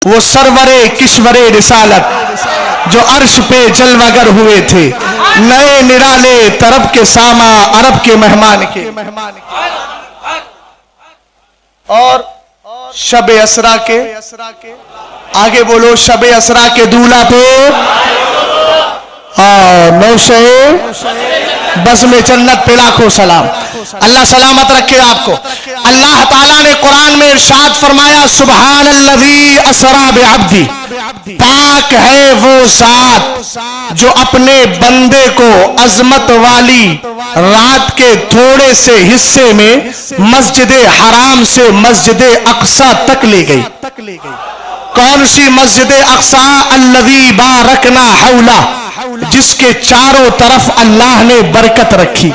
وہ سرورے کشورے رسالت جو عرش پہ جلوگر ہوئے تھے، نئے نرالے طرب کے ساما عرب کے مہمان کے، اور شب اسرا کے آگے بولو، شب اسرا کے دولہا پہ نوشے بزم جنت پہ لاکھوں سلام۔ اللہ سلامت رکھے آپ کو۔ اللہ تعالیٰ نے قرآن میں ارشاد فرمایا، سبحان الذی اسری بعبدی، پاک ہے وہ ذات جو اپنے بندے کو عظمت والی رات کے تھوڑے سے حصے میں مسجد حرام سے مسجد اقصی تک لے گئی۔ کون سی مسجد اقصی؟ الذی بارکنا حولہ، جس کے چاروں طرف اللہ نے برکت رکھی۔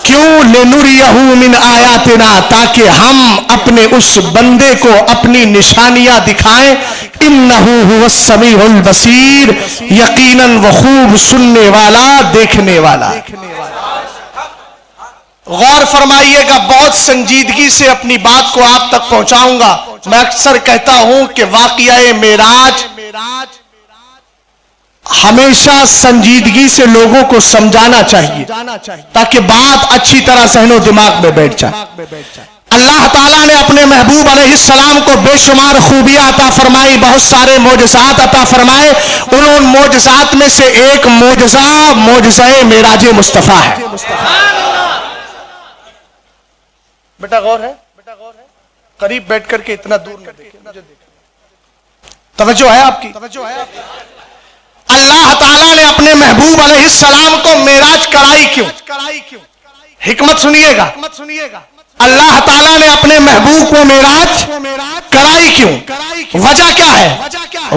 کیوں؟ لنریہ من آیاتنا، تاکہ ہم اپنے اس بندے کو اپنی نشانیاں دکھائیں۔ انہ هو السمیع البصیر، یقیناً وہ خوب سننے والا دیکھنے والا۔ غور فرمائیے گا، بہت سنجیدگی سے اپنی بات کو آپ تک پہنچاؤں گا۔ میں اکثر کہتا ہوں کہ واقعہ معراج ہمیشہ سنجیدگی سے لوگوں کو سمجھانا چاہیے تاکہ بات اچھی طرح ذہن و دماغ میں بیٹھ جائے۔ اللہ تعالیٰ نے اپنے محبوب علیہ السلام کو بے شمار خوبیاں عطا فرمائی، بہت سارے معجزات عطا فرمائے۔ ان معجزات میں سے ایک معجزہ معجزہ معراج مصطفیٰ ہے۔ بیٹا غور ہے، قریب بیٹھ کر کے اتنا دور نہ دیکھیں، مجھے دیکھیں، توجہ ہے آپ کی؟ اللہ تعالیٰ نے اپنے محبوب علیہ السلام کو معراج کرائی کیوں؟ حکمت سنیے گا، اللہ تعالیٰ نے اپنے محبوب کو معراج کرائی کیوں؟ وجہ کیا ہے؟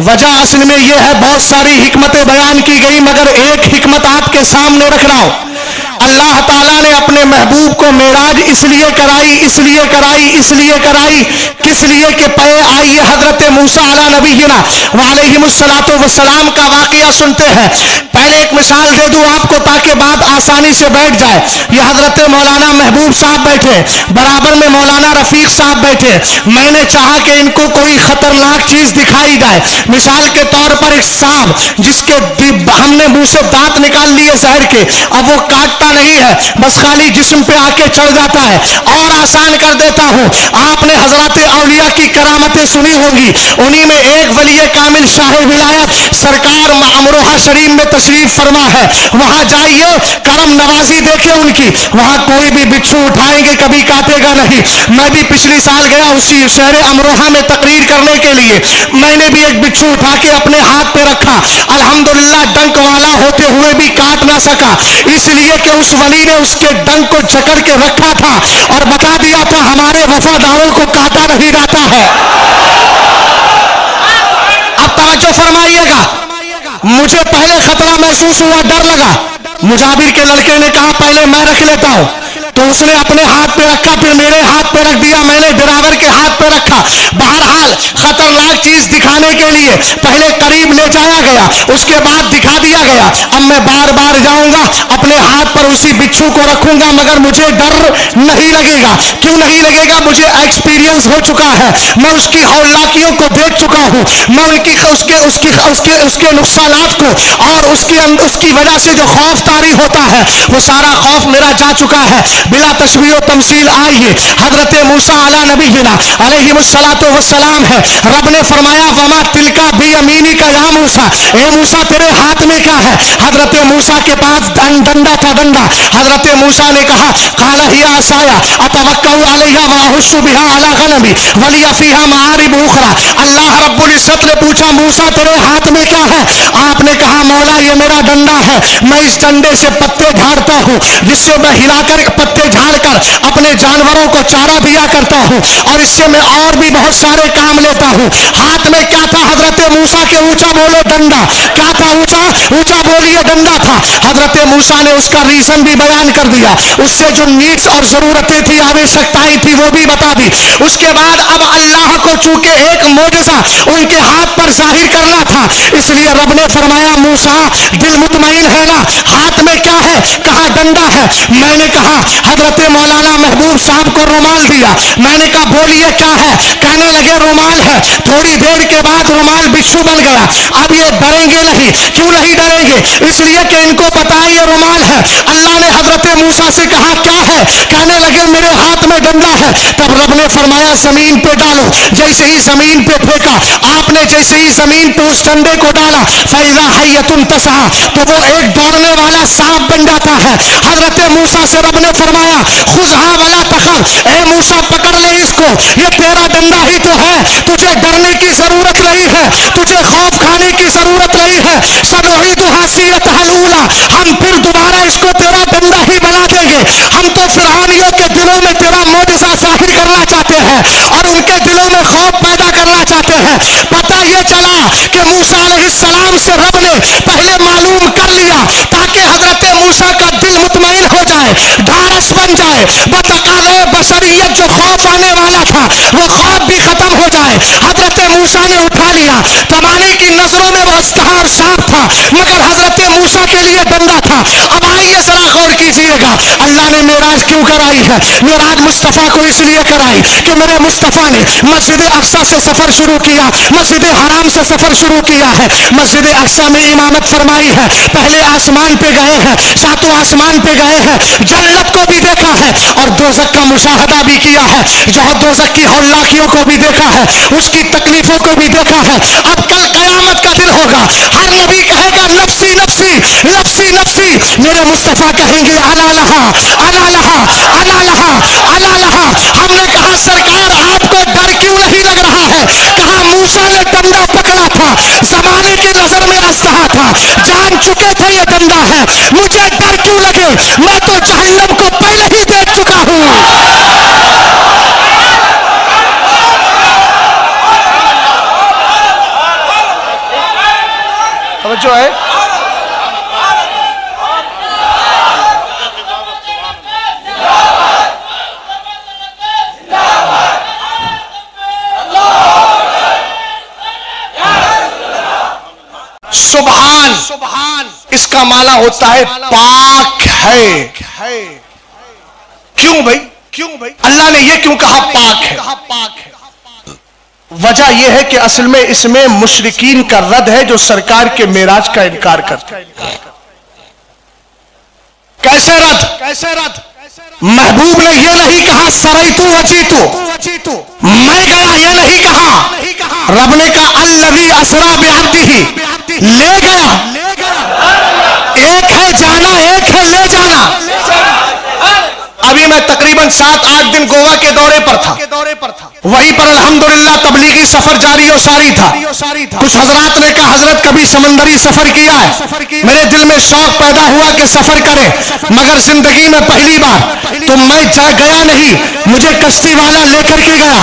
وجہ اصل میں یہ ہے، بہت ساری حکمتیں بیان کی گئی مگر ایک حکمت آپ کے سامنے رکھ رہا ہوں۔ اللہ تعالیٰ نے اپنے محبوب کو معراج اس لیے کرائی، کس لیے کہ پہ آئیے حضرت موسیٰ علیہ نبینا وعلیہ السلام کا واقعہ سنتے ہیں۔ پہلے ایک مثال دے دوں آپ کو تاکہ بات آسانی سے بیٹھ جائے۔ یہ حضرت مولانا محبوب صاحب بیٹھے، برابر میں مولانا رفیق صاحب بیٹھے۔ میں نے چاہا کہ ان کو کوئی خطرناک چیز دکھائی جائے، مثال کے طور پر ایک سانپ جس کے ہم نے منہ سے دانت نکال لیے زہر کے، اب وہ کاٹتا نہیں ہے، بس خالی جسم پہ آ کے چڑھ جاتا ہے۔ اور آسان کر دیتا ہوں، آپ نے حضرات اولیاء کی کرامتیں سنی ہوں گی، انہی میں ایک ولی کامل شاہ ولایت سرکار امروہہ شریف میں تشریف فرما ہے۔ وہاں جائیے، کرم نوازی دیکھیں ان کی، وہاں کوئی بھی بچھو اٹھائیں گے کبھی کاٹے گا نہیں۔ میں بھی پچھلی سال گیا اسی شہر امروہہ میں تقریر کرنے کے لیے، میں نے بھی ایک بچھو اٹھا کے اپنے ہاتھ پہ رکھا، الحمدللہ ڈنک والا ہوتے ہوئے بھی کاٹ نہ سکا، اس لیے کہ اس ولی نے اس کے ڈنک کو جکڑ کے رکھا تھا اور بتا دیا تھا ہمارے وفاداروں کو کاٹا نہیں جاتا ہے۔ اب توجہ فرمائیے گا، مجھے پہلے خطرہ محسوس ہوا، ڈر لگا، مجابر کے لڑکے نے کہا پہلے میں رکھ لیتا ہوں، تو اس نے اپنے ہاتھ پہ رکھا، پھر میرے ہاتھ پہ رکھ دیا، میں نے ڈرائیور کے ہاتھ پہ رکھا۔ بہرحال خطرناک چیز دکھانے کے لیے پہلے قریب لے جایا گیا، اس کے بعد دکھا دیا گیا۔ اب میں بار بار جاؤں گا، اپنے ہاتھ پر اسی بچھو کو رکھوں گا، مگر مجھے ڈر نہیں لگے گا۔ کیوں نہیں لگے گا؟ مجھے ایکسپیرینس ہو چکا ہے، میں اس کی ہولناکیوں کو دیکھ چکا ہوں، میں اس کے نقصانات کو اور اس کی وجہ سے جو خوف طاری ہوتا ہے وہ سارا خوف میرا جا چکا ہے۔ بلا تشبیہ و تمثیل آئیے حضرت موسیٰ علیہ نبینا علیہ السلام ہے، رب نے فرمایا وما تلکا بیمینک یا موسیٰ، اے موسیٰ تیرے ہاتھ میں کیا ہے؟ حضرت موسیٰ کے پاس ڈنڈا تھا، ڈنڈا۔ حضرت موسیٰ نے کہا قال ہی عصایا اتوکل علیہا واہش بہا علی غنمی ولی فیہا معارب اخری۔ اللہ رب العزت نے پوچھا موسیٰ تیرے ہاتھ میں کیا ہے؟ آپ نے کہا مولا یہ میرا ڈنڈا ہے، میں اس ڈنڈے سے پتے جھاڑتا ہوں، جس سے میں ہلا کر پتے جھاڑ کر اپنے جانوروں کو چارہ دیا کرتا ہوں، اور اس سے میں اور بھی بہت سارے کام لیتا ہوں۔ ہاتھ میں کیا تھا حضرت موسیٰ کے؟ اونچا بولو ڈنڈا۔ کیا تھا؟ اونچا بولیے ڈنڈا تھا۔ حضرت موسیٰ نے اس کا ریزن بھی بیان کر دیا، اس سے جو نیڈس اور ضرورتیں تھی، آوشکتائیں تھی، وہ بھی بتا دی۔ اس کے بعد اب اللہ کو چونکہ ایک معجزہ ان ان کے ہاتھ پر ظاہر کرنا تھا، اس لیے رب نے فرمایا موسیٰ دل مطمئن ہے نا، ہاتھ میں کیا ہے؟ کہا ڈنڈا ہے۔ میں نے کہا حضرت مولانا محبوب صاحب کو رومال دیا، میں نے کہا بولیے کیا ہے؟ کہنے لگے رومال ہے۔ تھوڑی دیر کے بعد رومال بچھو بن گیا۔ اب یہ ڈریں گے نہیں، کیوں نہیں ڈریں گے؟ اس لیے کہ ان کو پتا ہے یہ رومال ہے۔ اللہ نے حضرت موسیٰ سے کہا کیا ہے؟ کہنے لگے میرے ہاتھ میں ڈنڈا ہے۔ تب رب نے فرمایا زمین پہ ڈالو۔ جیسے ہی زمین پہ پھینکا، آپ نے جیسے ہی زمین پہ اس ڈنڈے کو ڈالا، فَإِذَا حَيَّةٌ تَسْعَىٰ، تو وہ ایک دوڑنے والا سانپ بن جاتا ہے۔ حضرت موسیٰ سے رب نے فرمایا خُذْهَا وَلَا تَخَفْ، اے موسیٰ پکڑ لے اس کو، یہ تیرا ڈنڈا ہی تو ہے، تجھے ڈرنے کی ضرورت نہیں ہے، تجھے خوف کھانے کی ضرورت نہیں ہے۔ سَنُعِيدُهَا سِيرَتَهَا الْأُولَىٰ، ہم پھر دوبارہ اس کو تیرا ڈنڈا ہی بنا دیں گے۔ ہم تو فرعونیوں کے دلوں میں تیرا معجزہ ظاہر کرنا چاہتے ہیں اور ان کے دلوں میں خوف پیدا کرنا چاہتے ہیں۔ پتہ یہ چلا کہ موسیٰ علیہ السلام سے رب نے پہلے معلوم کر لیا تاکہ حضرت موسیٰ کا دل مطمئن ہو جائے، ڈھارس بن جائے، وہ تقاضۂ بشریت جو خوف آنے والا تھا وہ خوف بھی ختم ہو جائے۔ حضرت موسیٰ نے اٹھا لیا، زمانے کی نظروں میں وہ استحا اور سانپ تھا، مگر حضرت موسیٰ کے لیے ڈنڈا تھا۔ اب آئیے ذرا غور کیجئے گا، اللہ نے معراج کیوں کرائی ہے؟ معراج مصطفیٰ کو اس لیے کرائی کہ میرے مصطفیٰ نے مسجد اقصیٰ سے سفر شروع کیا، مسجد حرام سے سفر شروع کیا ہے، مسجد اقصیٰ میں امامت فرمائی ہے، پہلے آسمان پہ گئے ہیں، ساتوں آسمان پہ گئے ہیں، جنت کو بھی دیکھا ہے اور دوزخ کا مشاہدہ بھی کیا ہے، جہاں دوزخ کی ہولناکیوں کو بھی دیکھا ہے، اس کی تکلیفوں کو بھی دیکھا ہے۔ اب کل قیامت کا دن ہوگا، ہر نبی کہے گا نفسی نفسی نفسی نفسی، میرے مصطفیٰ کہیں گے انا لہا انا لہا انا لہا انا لہا۔ ہم نے کہا سرکار آپ کو ڈر کیوں نہیں لگ رہا ہے؟ کہا موسیٰ نے ڈنڈا پکڑا تھا، زمانے کی نظر میں استحا تھا، جان چکے تھے یہ ڈنڈا ہے، مجھے ڈر کیوں لگے؟ میں تو جہنم کو پہلے ہی دیکھ چکا ہوں۔ توجہ ہے؟ سبحان، سبحان اس کا معنی ہوتا ہے پاک ہے۔ کیوں بھائی؟ کیوں بھائی اللہ نے یہ کیوں کہا پاک ہے؟ وجہ یہ ہے کہ اصل میں اس میں مشرکین کا رد ہے جو سرکار کے معراج کا انکار کرتے ہیں۔ کیسے رد؟ کیسے رد؟ محبوب نے یہ نہیں کہا سریتو وجیتو، میں گیا یہ نہیں کہا، رب نے کہا الذی اسری بعبدہ، لے گیا۔ ایک ہے جانا، ایک ہے لے جانا۔ ابھی میں تقریباً 7-8 دن گوا کے دورے پر تھا، وہیں پر الحمدللہ تبلیغی سفر جاری و ساری تھا۔ کچھ حضرات نے کہا حضرت کبھی سمندری سفر کیا ہے؟ میرے دل میں شوق پیدا ہوا کہ سفر کرے، مگر زندگی میں پہلی بار، تو میں گیا نہیں، مجھے کشتی والا لے کر کے گیا،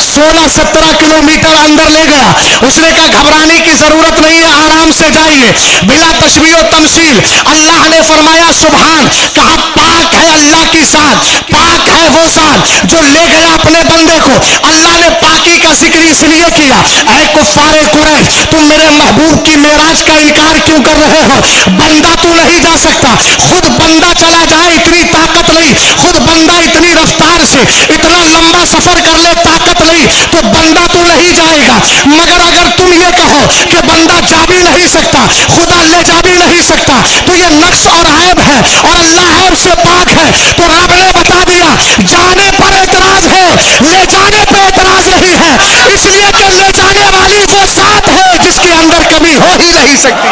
16-17 کلومیٹر اندر لے گیا۔ اس نے کہا گھبرانے کی ضرورت نہیں ہے، آرام سے جائیے، بلا تشبیہ و تمثیل۔ اللہ نے فرمایا سبحان، کہا پاک ہے اللہ کی ذات، پاک ہے وہ ذات جو لے گیا اپنے بندے کو۔ اللہ نے پاکی کا ذکر اس لیے کیا، اے کفار قریش تم میرے محبوب کی معراج کا انکار کیوں کر رہے ہو؟ بندہ تو نہیں جا سکتا، خود بندہ چلا جائے اتنی طاقت نہیں، خود بندہ اتنی رفتار سے اتنا لمبا سفر کر لے طاقت نہیں، تو بندہ تو نہیں جائے گا۔ مگر اگر تم یہ کہو کہ بندہ جا بھی نہیں سکتا، خدا لے جا بھی نہیں سکتا، تو یہ نقص اور عیب ہے اور اللہ عیب سے پاک ہے۔ تو رب نے بتا دیا جانے پر اعتراض ہے، لے جانے پہ اعتراض نہیں ہے، اس لیے کہ لے جانے والی وہ ذات ہے جس کے اندر کمی ہو ہی نہیں سکتی۔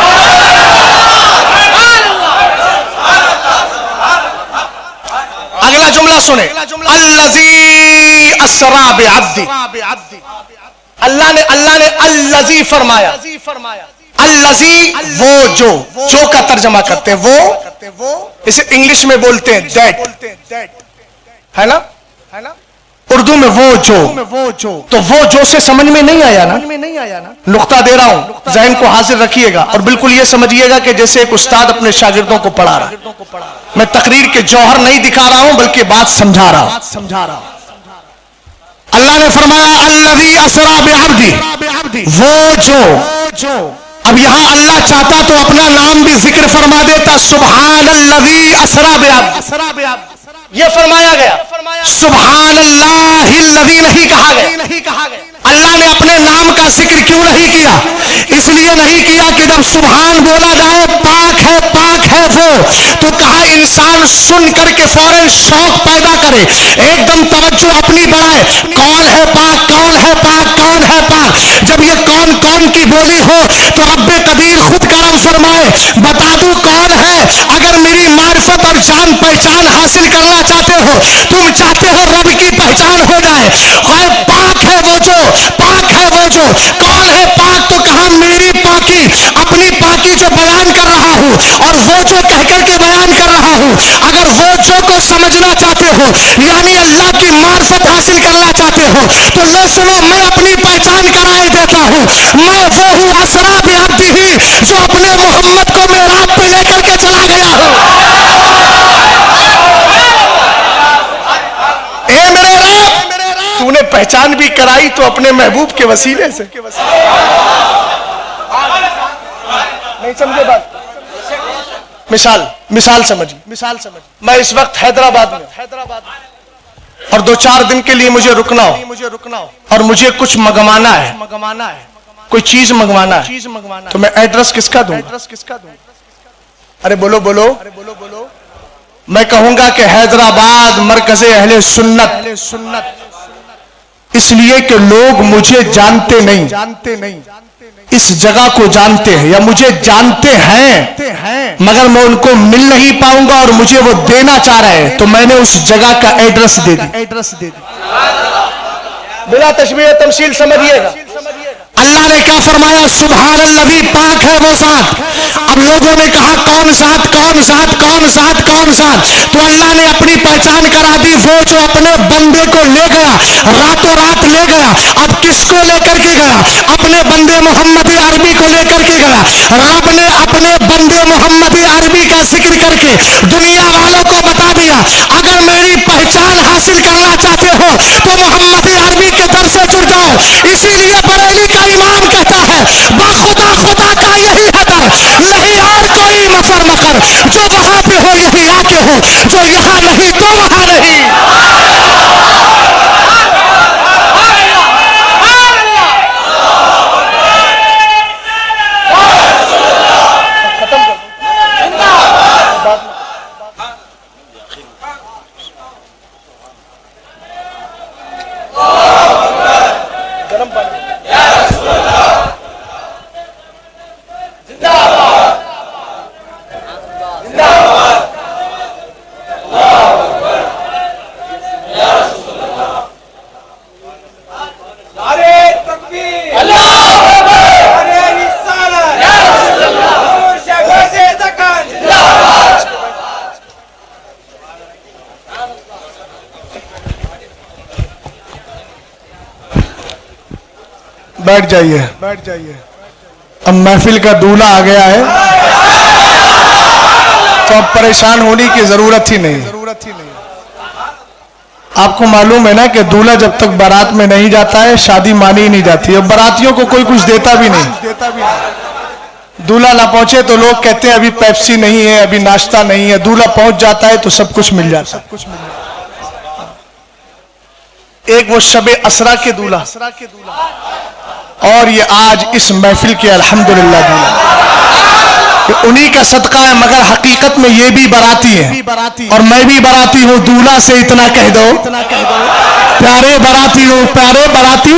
اگلا جملہ سنیں، الذی اسری بعبدہ، اللہ نے الذی فرمایا، الذی وہ جو کا ترجمہ کرتے ہیں وہ، اسے انگلش میں بولتے ہیں دیٹ، ہے نا؟ اردو میں وہ جو، تو وہ جو سے سمجھ میں نہیں آیا نا، نقطہ دے رہا ہوں ذہن کو حاضر رکھیے گا اور بالکل یہ سمجھیے گا کہ جیسے ایک استاد اپنے شاگردوں کو پڑھا رہا۔ میں تقریر کے جوہر نہیں دکھا رہا ہوں بلکہ بات سمجھا رہا ہوں۔ اللہ نے فرمایا الذی اسری بعبدی، وہ جو اب یہاں اللہ چاہتا تو اپنا نام بھی ذکر فرما دیتا، سبحان الذی اسری بعبدی یہ فرمایا گیا، سبحان اللہ الذی نہیں کہا گیا۔ اللہ نے اپنے نام کا ذکر کیوں نہیں کیا؟ اس لیے نہیں کیا کہ جب سبحان بولا جائے پاک ہے وہ، تو کہا انسان سن کر کے فوراً شوق پیدا کرے، ایک دم توجہ اپنی بڑھائے، کون ہے پاک، کون ہے پاک، کون ہے پاک۔ جب یہ کون کی بولی ہو تو رب قدیر خود کرم فرمائے، بتا دوں کون ہے۔ اگر میری معرفت اور جان پہچان حاصل کرنا چاہتے ہو، تم چاہتے ہو رب کی پہچان ہو جائے، پاک ہے وہ جو، پاک ہے وہ جو، کون ہے پاک؟ تو کہا میری پاکی، اپنی پاکی جو بیان کر رہا ہوں، اور وہ جو کہہ کر کے بیان کر رہا ہوں۔ اگر وہ جو کو سمجھنا چاہتے ہو، یعنی اللہ کی معرفت حاصل کرنا چاہتے ہو، تو لو سنو، میں اپنی پہچان کرائے دیتا ہوں، میں وہ ہوں اسری بعبدہ، جو اپنے محمد کو معراج پہ لے کر کے چلا گیا ہوں۔ اے میرے رب، تو نے پہچان بھی کرائی تو اپنے محبوب کے وسیلے سے۔ نہیں سمجھے بات؟ مثال سمجھ، میں اس وقت حیدرآباد میں، اور 2-4 دن کے لیے مجھے رکنا ہو، اور مجھے کچھ منگوانا ہے، کوئی چیز منگوانا ہے، تو میں ایڈریس کس کا دوں؟ ارے بولو، میں کہوں گا کہ حیدرآباد مرکز اہل سنت، اس لیے کہ لوگ مجھے جانتے نہیں، اس جگہ کو جانتے ہیں، یا مجھے جانتے ہیں مگر میں ان کو مل نہیں پاؤں گا، اور مجھے وہ دینا چاہ رہے ہیں، تو میں نے اس جگہ کا ایڈریس دے دی۔ بلا تشبیہ تمثیل سمجھیے گا۔ اللہ نے کیا فرمایا؟ سبحان الذی، پاک ہے وہ ذات۔ اب لوگوں نے کہا کون ذات، کون ذات، کون ذات، کون ذات؟ تو اللہ نے اپنی پہچان کرا دی، وہ جو اپنے بندے کو لے گیا، راتوں رات لے گیا۔ اب کس کو لے کر کے گیا؟ اپنے بندے محمد عربی کو لے کر کے گیا۔ رب نے اپنے بندے محمد عربی کا ذکر کر کے دنیا والوں کو بتا دیا، اگر میری پہچان حاصل کرنا چاہتے ہو تو محمد عربی کے در سے جڑ جاؤ۔ اسی لیے بریلی کا امام کہتا ہے، بخدا خدا کا یہی حدر، نہیں اور کوئی مفر مکر، جو وہاں پہ ہو یہی آ کے ہو، جو یہاں نہیں تو وہاں نہیں۔ بیٹھ جائیے، اب محفل کا دولہا آ گیا ہے، تو اب پریشان ہونے کی ضرورت ہی نہیں۔ آپ کو معلوم ہے نا کہ دولہا جب تک بارات میں نہیں جاتا ہے شادی مانی ہی نہیں جاتی، اب براتیوں کو کوئی کچھ دیتا بھی نہیں۔ دولہا نہ پہنچے تو لوگ کہتے ہیں ابھی پیپسی نہیں ہے، ابھی ناشتہ نہیں ہے، دولہا پہنچ جاتا ہے تو سب کچھ مل جاتا ہے۔ ایک وہ شب اسرا کے دولہا، اور یہ آج اس محفل کے الحمدللہ دولہا، کہ انہی کا صدقہ ہے، مگر حقیقت میں یہ بھی باراتی ہیں، اور میں بھی باراتی ہوں۔ دولہا سے اتنا کہہ دو، پیارے باراتی ہو، پیارے باراتی،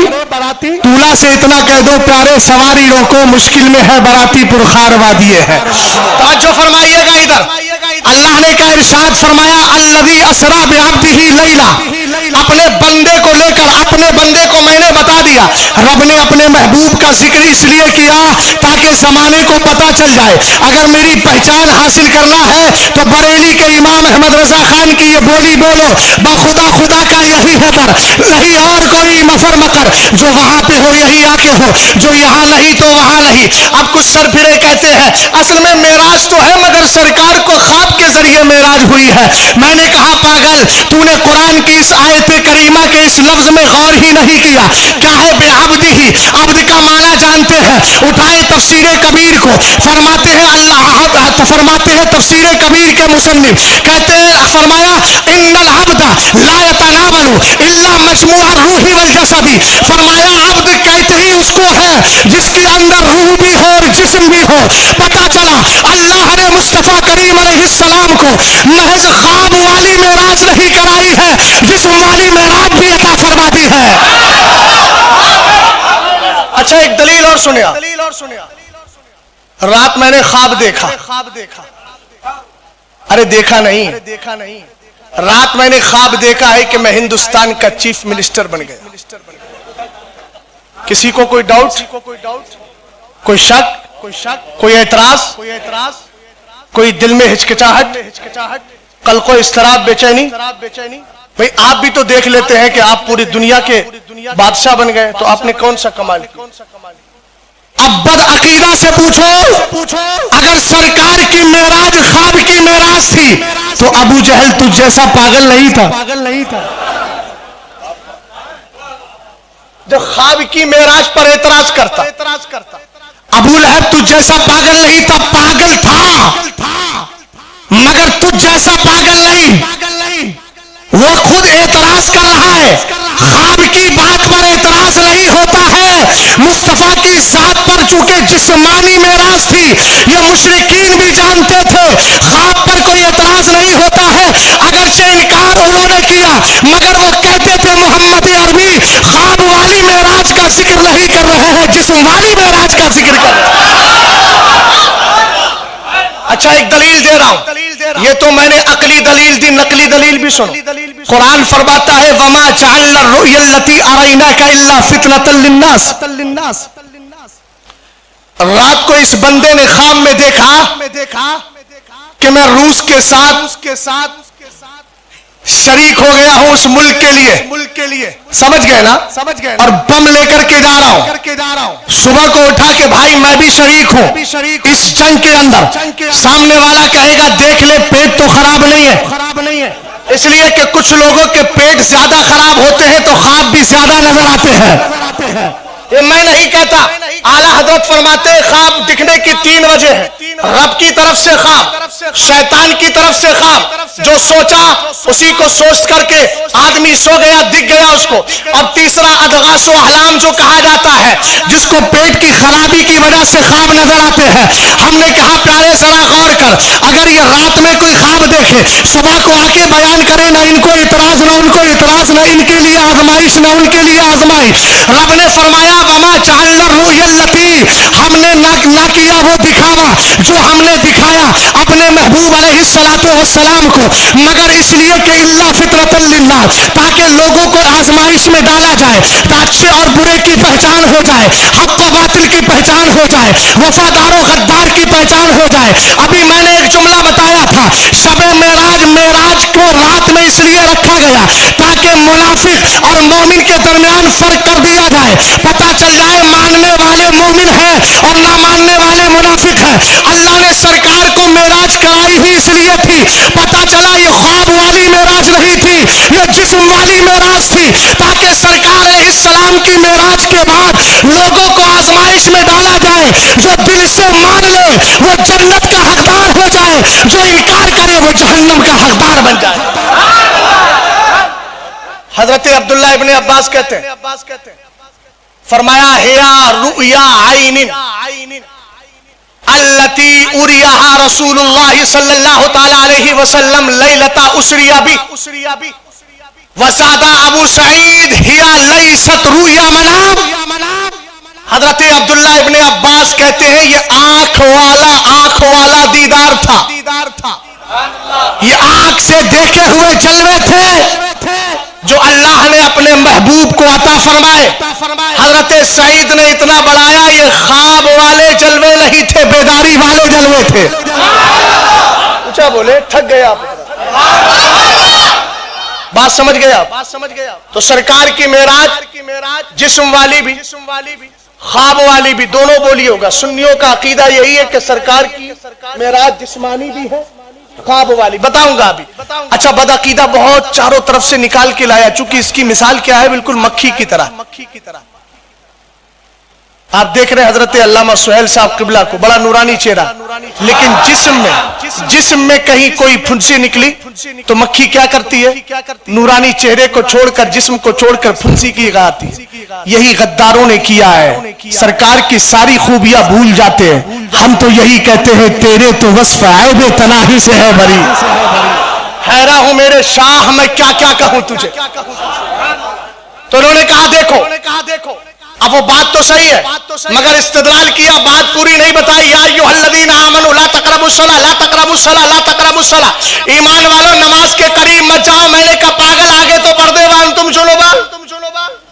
دولہا سے اتنا کہہ دو، پیارے سواری روکو، مشکل میں ہے باراتی پرخار وادی ہے۔ توجہ فرمائیے گا ادھر، اللہ نے کہا، ارشاد فرمایا الذی اسری بعبدہ لیلا، اپنے بندے کو لے کر، اپنے بندے کو میں نے بتا دیا۔ رب نے اپنے محبوب کا ذکر اس لیے کیا تاکہ زمانے کو پتا چل جائے، اگر میری پہچان حاصل کرنا ہے تو بریلی کے امام احمد رضا خان کی یہ بولی بولو، بخدا خدا کا یہی حدر، نہیں اور کوئی مفر مکر، جو وہاں پہ ہو یہی آ کے ہو، جو یہاں نہیں تو وہاں نہیں۔ اب کچھ سر پھرے کہتے ہیں اصل میں معراج تو ہے مگر سرکار کو خواب کے ذریعے معراج ہوئی ہے۔ میں نے کہا پاگل، تو نے قرآن کی اس آیت آیت کریمہ کے اس لفظ میں غور ہی نہیں کیا. کیا ہے بے عبدی ہی؟ عبد کا معنی جانتے ہیں. اٹھائے تفسیر کبیر کو, فرماتے ہیں تفسیر کبیر کے مصنف کہتے ہیں, فرمایا ان العبد لا يتناول الا مجموع الروح والجسد. فرمایا عبد کہتے ہی اس کو ہے جس کے اندر روح بھی ہو اور جسم بھی ہو. پتا چلا اللہ نے مصطفیٰ کریم علیہ السلام کو محض خواب والی معراج نہیں کرائی ہے, جسم والی معراج بھی عطا فرما دی ہے. اچھا ایک دلیل اور سنیا. رات میں نے خواب دیکھا. ارے دیکھا نہیں, رات میں نے خواب دیکھا ہے کہ میں ہندوستان کا چیف منسٹر بن گیا. کسی کو کوئی ڈاؤٹ, کوئی شک, کوئی اعتراض, کوئی دل میں ہچکچاہٹ, کل کو اضطراب, بے چینی؟ بھئی آپ بھی تو دیکھ لیتے ہیں کہ آپ پوری دنیا کے بادشاہ بن گئے, تو آپ نے کون سا کمال کیا؟ اب بد عقیدہ سے پوچھو, اگر سرکار کی معراج خواب کی معراج تھی تو ابو جہل تجھ جیسا پاگل نہیں تھا. جو خواب کی معراج پر اعتراض کرتا, ابو لہب تجھ جیسا پاگل نہیں تھا, پاگل تھا مگر تجھ جیسا پاگل نہیں. وہ خود اعتراض کر رہا ہے. خواب کی بات پر اعتراض نہیں ہوتا ہے. مصطفیٰ کی ذات پر چونکہ جسمانی معراج تھی, یہ مشرکین بھی جانتے تھے. خواب پر کوئی اعتراض نہیں ہوتا ہے, اگرچہ انکار انہوں نے کیا مگر وہ کہتے تھے محمد عربی خواب والی معراج کا ذکر نہیں کر رہے ہیں, جسم والی معراج کا ذکر کر رہے ہیں. اچھا ایک دلیل دے رہا ہوں. یہ تو میں نے عقلی دلیل دی, نقلی دلیل بھی سنو. قرآن فرماتا ہے وَمَا جَعَلْنَا الرُّؤْيَا الَّتِي أَرَيْنَاكَ إِلَّا فِتْنَةً لِلنَّاسِ. رات کو اس بندے نے خواب میں دیکھا کہ میں روس کے ساتھ شریک ہو گیا ہوں اس ملک کے لیے. سمجھ گئے نا؟ اور بم لے کر کے جا رہا ہوں. صبح کو اٹھا کہ بھائی میں بھی شریک ہوں اس جنگ کے اندر. سامنے والا کہے گا دیکھ لے پیٹ تو خراب نہیں ہے, اس لیے کہ کچھ لوگوں کے پیٹ زیادہ خراب ہوتے ہیں تو خواب بھی زیادہ نظر آتے ہیں. یہ میں نہیں کہتا, اعلیٰ حضرت فرماتے ہیں خواب دکھنے کی 3 وجہ ہے. رب کی طرف سے خواب, شیطان کی طرف سے خواب, جو سوچا اسی کو سوچ کر کے آدمی سو گیا, دکھ گیا اس کو. اور تیسرا ادغاث و احلام جو کہا جاتا ہے, جس کو پیٹ کی خرابی کی وجہ سے خواب نظر آتے ہیں. ہم نے کہا پیارے ذرا غور کر, اگر یہ رات میں کوئی خواب دیکھے, صبح کو آ کے بیان کرے, نہ ان کو اعتراض نہ ان کو اعتراض, نہ ان کے لیے آزمائش نہ ان کے لیے آزمائش. رب نے فرمایا وما جعلنا الرؤيا التي, ہم نے نہ کیا وہ دکھاوا جو ہم نے دکھایا اپنے محبوب علیہ السلام کو, مگر اس لیے کہ الا فطرۃ للناس, تاکہ لوگوں کو آزمائش میں ڈالا جائے, اچھے اور برے کی پہچان ہو جائے, حق و باطل کی پہچان ہو جائے, وفادار و غدار کی پہچان ہو جائے. ابھی میں نے ایک جملہ بتایا تھا, شب معراج کو رات میں اس لیے رکھا گیا تاکہ منافق اور مومن کے درمیان فرق کر دیا جائے, پتا چل جائے ماننے والے مومن ہیں اور نہ ماننے والے منافق ہیں. اللہ نے سرکار کو معراج کرائی ہی اس لیے تھی, پتا چلا یہ خواب والی معراج نہیں تھی, یہ جسم والی معراج تھی, تاکہ سرکار علیہ السلام کی معراج کے بعد لوگوں کو آزمائش میں ڈالا جائے. جو دل سے مان لے وہ جنت کا حقدار ہو جائے, جو انکار کرے وہ جہنم کا حقدار بن جائے. حضرت عبداللہ ابن عباس کہتے ہیں, فرمایا ہیا رؤیا عین التی اریہا رسول اللہ صلی اللہ تعالی علیہ وسلم لیلۃ اسری be, وزاد Abu Saeed Haya list رؤیا منام. حضرت عبداللہ ابن عباس کہتے ہیں یہ آنکھ والا دیدار تھا, یہ آنکھ سے دیکھے ہوئے جلوے تھے جو اللہ نے اپنے محبوب کو عطا فرمائے. حضرت سعید نے اتنا بڑھایا, یہ خواب والے جلوے نہیں تھے, بیداری والے جلوے تھے. اونچا بولے, تھک گئے آپ, بات سمجھ گئے آپ. تو سرکار کی معراج جسم والی بھی خواب والی بھی دونوں بولی ہوگا. سنیوں کا عقیدہ یہی ہے کہ سرکار کی معراج جسمانی بھی ہے, خواب والی بتاؤں گا ابھی. اچھا بدعقیدہ بہت چاروں طرف سے نکال کے لایا, چونکہ اس کی مثال کیا ہے, بالکل مکھی کی طرح. آپ دیکھ رہے ہیں حضرت علامہ سہیل صاحب قبلہ کو, بڑا نورانی چہرہ, لیکن جسم میں کہیں کوئی پھنسی نکلی تو مکھی کیا کرتی ہے, نورانی چہرے کو چھوڑ کر, جسم کو چھوڑ کر پھنسی کی گاتی. یہی غداروں نے کیا ہے, سرکار کی ساری خوبیاں بھول جاتے ہیں. ہم تو یہی کہتے ہیں تیرے تو وصف عیب تناہی سے ہے بری. حیران ہوں میرے شاہ میں کیا کیا کہوں تجھے. تو انہوں نے کہا دیکھو, اب وہ بات تو صحیح ہے مگر استدلال کیا, بات پوری نہیں بتائی. یا ایھا الذین آمنوا لا تقربوا الصلاۃ لا تقربوا الصلاۃ لا تقربوا الصلاۃ, ایمان والو نماز کے قریب مت جاؤ. میں نے کہا پاگل آگے تو پردے وانتم جنبان,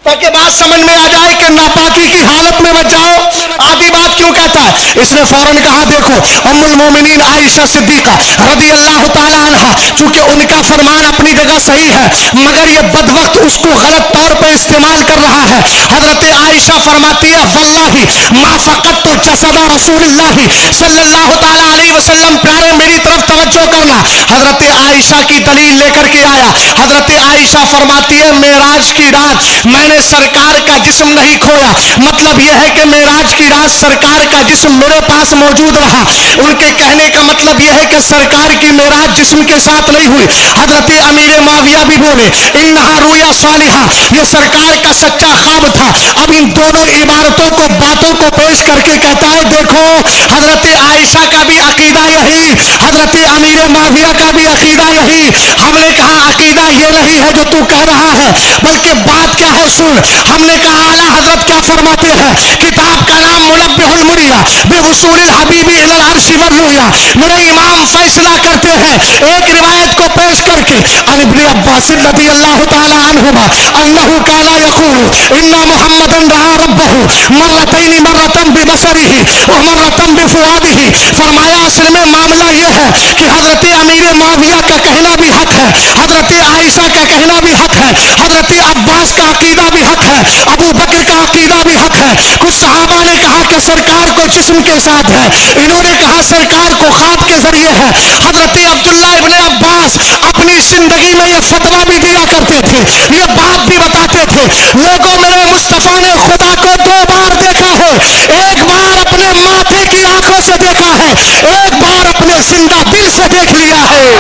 تاکہ بات سمجھ میں آ جائے کہ ناپاکی کی حالت میں مت جاؤ. آدھی بات کیوں کہتا ہے, اس نے فوراً کہا دیکھو ام المومنین عائشہ صدیقہ رضی اللہ تعالی عنہا, چونکہ ان کا فرمان اپنی جگہ صحیح ہے مگر یہ بدبخت اس کو غلط طور پہ استعمال کر رہا ہے. حضرت عائشہ فرماتی ہے واللہ ما فقدت جسد رسول اللہ صلی اللہ تعالی علیہ وسلم. پیارے میری طرف توجہ کرنا, حضرت عائشہ کی دلیل لے کر کے آیا. حضرت عائشہ فرماتی ہے معراج کی رات میں نے سرکار کا جسم نہیں کھویا, مطلب یہ ہے کہ معراج کی رات سرکار کا جسم میرے پاس موجود رہا. ان کے کہنے کا مطلب یہ ہے کہ سرکار کی معراج جسم کے ساتھ نہیں ہوئی. حضرت امیر معاویہ بھی بولے انہا رویا صالحہ, یہ سرکار کا سچا خواب تھا. اب ان دونوں عبارتوں کو باتوں کو پیش کر کے کہتا ہے دیکھو حضرت عائشہ کا بھی عقیدہ یہی, حضرت امیر معاویہ کا بھی عقیدہ یہی. ہم نے کہا عقیدہ یہ نہیں ہے جو تو کہہ رہا ہے بلکہ بات کیا ہے سن. ہم نے کہا اعلیٰ حضرت کیا فرماتے ہیں, کتاب کا نام منبہ المریہ بوصول الحبیب الی العرش والرؤیا. میرے امام فیصلہ کرتے ہیں ایک روایت کو پیش کر کے عن ابن عباس رضی اللہ تعالی عنہما انہ کان یقول ان محمدا رأى ربہ مرتین مرۃ ببصرہ ومرۃ بفؤادہ. فرمایا اصل میں معاملہ یہ ہے کہ حضرت امیر معاویہ کا کہنا بھی حق ہے, حضرت عائشہ کا کہنا بھی حق ہے, حضرت عباس کا عقیدہ بھی حق ہے, ابو بکر کا عقیدہ بھی حق ہے. کچھ صحابہ نے کہا کہ سرکار کو جسم کے ساتھ ہے, انہوں نے کہا سرکار کو خواب کے ذریعے ہے. حضرت عبداللہ ابن عباس اپنی زندگی میں یہ فتویٰ بھی دیا کرتے تھے, یہ بات بھی بتاتے تھے لوگوں میرے مصطفیٰ نے خدا کو 2 بار دیکھا ہے, ایک بار اپنے ماتھے کی آنکھوں سے دیکھا ہے, ایک بار اپنے زندہ دل سے دیکھ لیا ہے.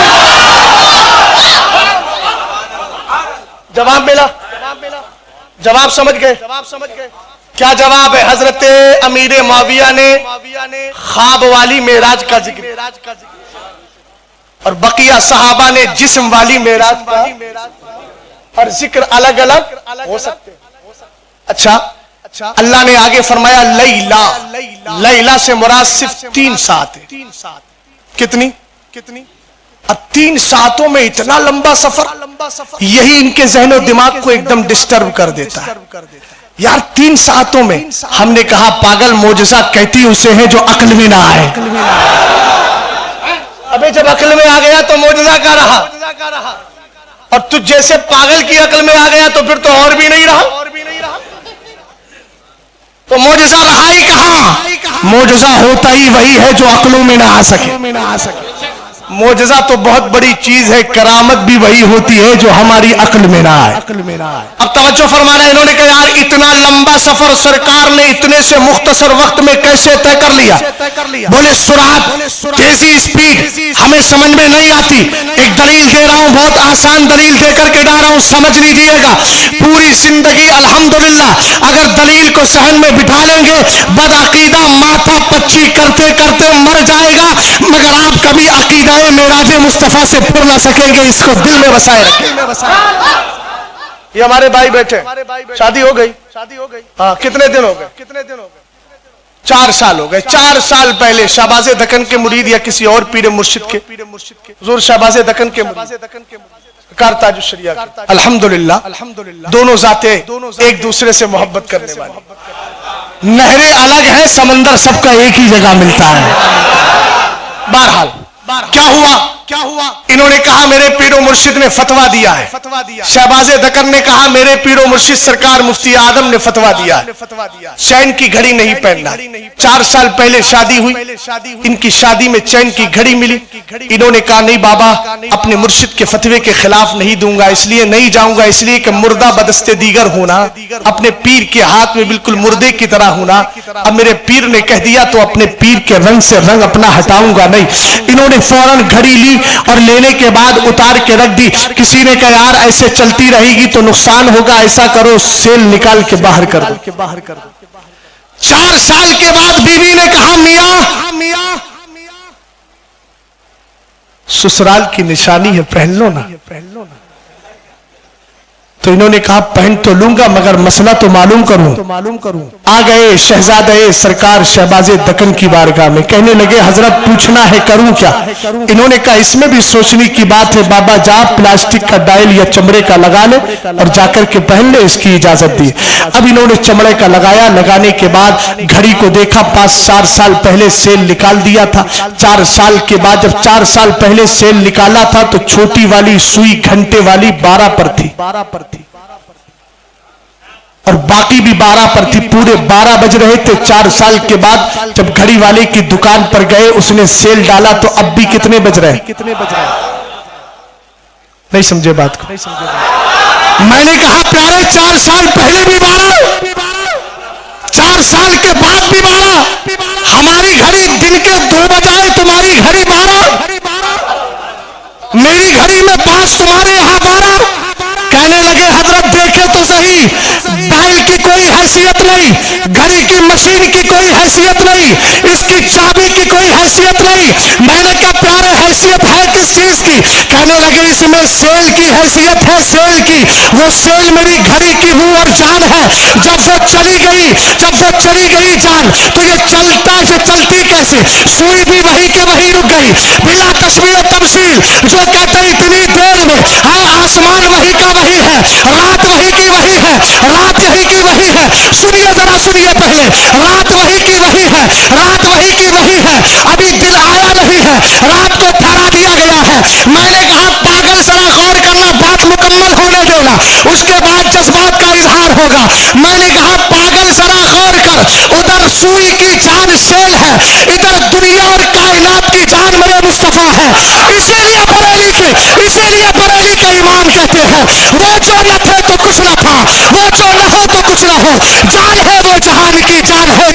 جواب ملا, جواب سمجھ گئے, کیا جواب ہے. حضرت امیر معاویہ نے خواب والی معراج کا ذکر اور بقیہ صحابہ نے جسم والی معراج کا, اور ذکر الگ الگ ہو سکتے. اچھا اللہ نے آگے فرمایا لیلا, لیلا سے مراد صرف 3 ساعت ہے. کتنی؟ اب 3 ساعتوں میں اتنا لمبا سفر, یہی ان کے ذہن و دماغ کو ایک دم ڈسٹرب کر دیتا ہے. یار 3 ساعتوں میں, ہم نے کہا پاگل معجزہ کہتی اسے ہے جو عقل میں نہ آئے. ابھی جب عقل میں آ گیا تو معجزہ کا رہا, اور تجھ جیسے پاگل کی عقل میں آ گیا تو پھر تو اور بھی نہیں رہا. تو معجزہ رہا ہی کہاں, معجزہ ہوتا ہی وہی ہے جو عقلوں میں نہ آ سکے. معجزہ تو بہت بڑی چیز ہے, کرامت بھی وہی ہوتی ہے جو ہماری عقل میں نہ آئے. اب توجہ فرمانا, انہوں نے کہا یار اتنا لمبا سفر سرکار نے اتنے سے مختصر وقت میں کیسے طے کر لیا. بولے سرعت, تیزی, اسپیڈ ہمیں سمجھ میں نہیں آتی. ایک دلیل دے رہا ہوں, بہت آسان دلیل دے کر کے جا رہا ہوں, سمجھ لیجئے گا. پوری زندگی الحمدللہ اگر دلیل کو ذہن میں بٹھا لیں گے, بدعقیدہ ماتھا پچی کرتے کرتے مر جائے گا, مگر آپ کبھی عقیدہ معراج مصطفیٰ سے پھر نہ سکیں گے. اس کو دل میں بسائے رکھیں. یہ ہمارے بھائی بیٹھے, شادی ہو گئی, ہاں کتنے دن ہو گئے, 4 سال ہو گئے. 4 سال پہلے شہباز دکن کے مرید یا کسی اور پیر مرشد کے, حضور شہباز دکن کے مرید کار تاج الشریعہ کے, الحمدللہ دونوں ذاتیں ایک دوسرے سے محبت کرنے والی. نہریں الگ ہیں, سمندر سب کا ایک ہی جگہ ملتا ہے. بہرحال کیا ہوا, انہوں نے کہا میرے پیر و مرشد نے فتویٰ دیا ہے. شہباز دکن نے کہا میرے پیر و مرشد سرکار مفتی اعظم نے فتویٰ دیا ہے, چین کی گھڑی نہیں پہننا. 4 سال پہلے شادی ہوئی, ان کی شادی میں چین کی گھڑی ملی. انہوں نے کہا نہیں بابا, اپنے مرشد کے فتوے کے خلاف نہیں دوں گا, اس لیے نہیں جاؤں گا, اس لیے کہ مردہ بدست دیگر ہونا, اپنے پیر کے ہاتھ میں بالکل مردے کی طرح ہونا. اب میرے پیر نے کہہ دیا تو اپنے پیر کے رنگ سے رنگ اپنا ہٹاؤں گا نہیں. انہوں نے فوراً گھڑی لی اور لینے کے بعد اتار کے رکھ دی. کسی نے کہا یار ایسے چلتی رہے گی تو نقصان ہوگا, ایسا کرو سیل نکال کے باہر کر دو. 4 سال کے بعد بیوی نے کہا میاں سسرال کی نشانی ہے, پہن لو نا. تو انہوں نے کہا پہن تو لوں گا مگر مسئلہ تو معلوم کروں. آ گئے شہزادے سرکار شہباز دکن کی بارگاہ میں, کہنے لگے حضرت پوچھنا ہے کروں کیا. انہوں نے کہا اس میں بھی سوچنے کی بات ہے بابا, جا پلاسٹک کا ڈائل یا چمڑے کا لگا لے اور جا کر کے پہن لے, اس کی اجازت دی. اب انہوں نے چمڑے کا لگایا, لگانے کے بعد گھڑی کو دیکھا, 4 سال پہلے سیل نکال دیا تھا. 4 سال کے بعد جب 4 سال پہلے سیل نکالا تھا تو چھوٹی والی سوئی گھنٹے والی 12 پر تھی اور باقی بھی 12 پر تھی. پورے 12 بج رہے تھے. 4 سال کے بعد جب گھڑی والے کی دکان پر گئے, اس نے سیل ڈالا تو اب بھی کتنے بج رہے نہیں سمجھے بات کو. میں نے کہا پیارے 4 سال پہلے بھی 12, 4 سال کے بعد بھی 12. ہماری گھڑی دن کے 2 بجائے, تمہاری گھڑی 12, میری گھڑی میں 5, تمہارے یہاں 12. کہنے لگے حضرت دیکھے تو صحیح, ڈائل کی کوئی حیثیت نہیں, گھڑی کی مشین کی کوئی حیثیت نہیں, اس کی چابی کی کوئی حیثیت نہیں. میں نے کہا پیارے حیثیت ہے کس چیز کی. کہنے لگے اس میں سیل کی حیثیت ہے, سیل کی. وہ سیل میری گھڑی کی روح اور جان ہے. جب وہ چلی گئی جان تو یہ چلتی کیسے. سوئی بھی وہی کے وہی رک گئی بلا تشبیہ تمثیل. جو کہتے اتنی دیر میں ہے آسمان وہی کا وہی ہے, رات وہی کی وہی ہے, رات وہی کی وہی ہے. سنیے ذرا سنیے پہلے, رات وہی کی وہی ہے, رات وہی کی وہی ہے. ابھی دل آیا نہیں ہے, رات کو ٹھہرا دیا گیا ہے. میں نے کہا پاگل ذرا غور کرنا, بات مکمل ہونے دینا, اس کے بعد جذبات کا اظہار ہوگا. میں نے کہا پاگل ذرا غور کر, ادھر سوئی کی جان سیل ہے, ادھر دنیا اور کائنات کی جان میرے مصطفیٰ ہے. اسی لیے بریلی کے امام کہتے ہیں وہ جو نہ تھے تو کچھ نہ تھا, وہ جو نہ ہو تو کچھ نہ ہو, جان ہے وہ جہان کی, جان ہے